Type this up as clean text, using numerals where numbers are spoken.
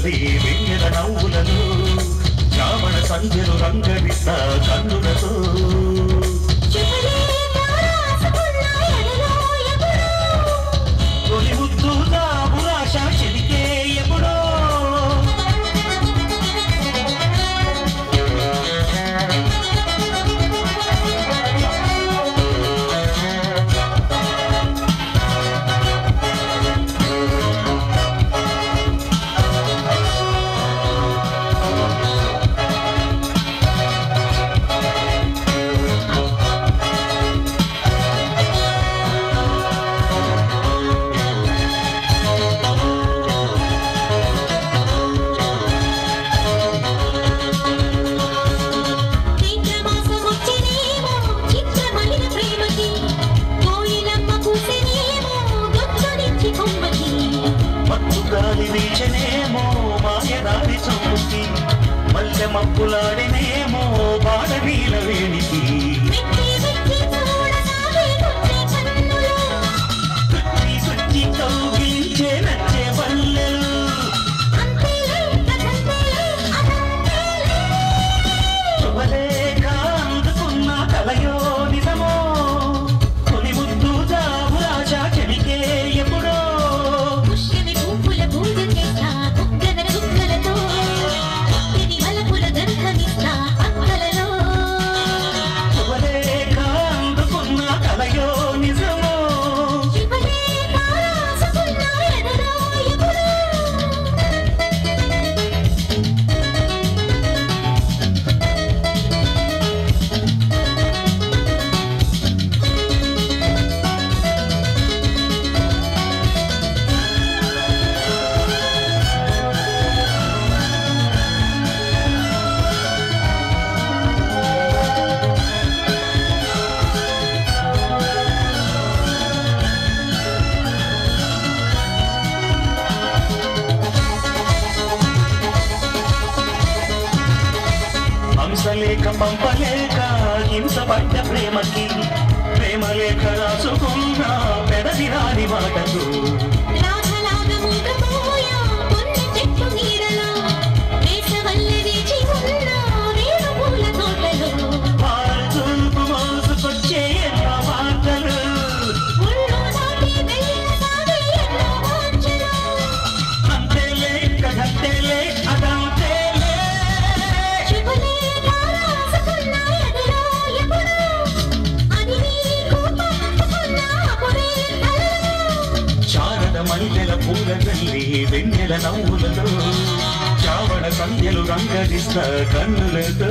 పూలజల్లి వెన్నెల నవ్వులలో శ్రావణ సంధ్యలు రంగరిస్తా కన్నులతో తొలి ముద్దు దాబురాశ చెలికే ఎప్పుడో వీచనేమో మాయదారి చౌకి మల్లె మప్పులాడినేమో బాలవీల వేణికి సుచ్చి కౌగిలించే నచ్చే పల్లెలు శుభలేఖ అందుకున్న కలయో నిజమో తొలి ముద్దు జాబురాశ చెలికే ఎప్పుడో హంసలేఖ పంపలేక హింసపడ్డ ప్రేమకి ప్రేమలేఖ రాసుకున్న పెదవి రాని మాటకు చూపు మోసుకొచ్చే ఎన్నో మాటలు అంతేలే కదంతేలే అదంతేలే శారద మల్లెల పూలజల్లి వెన్నెల నవ్వులలో శ్రావణ సంధ్యలు రంగరిస్తా కన్నులతో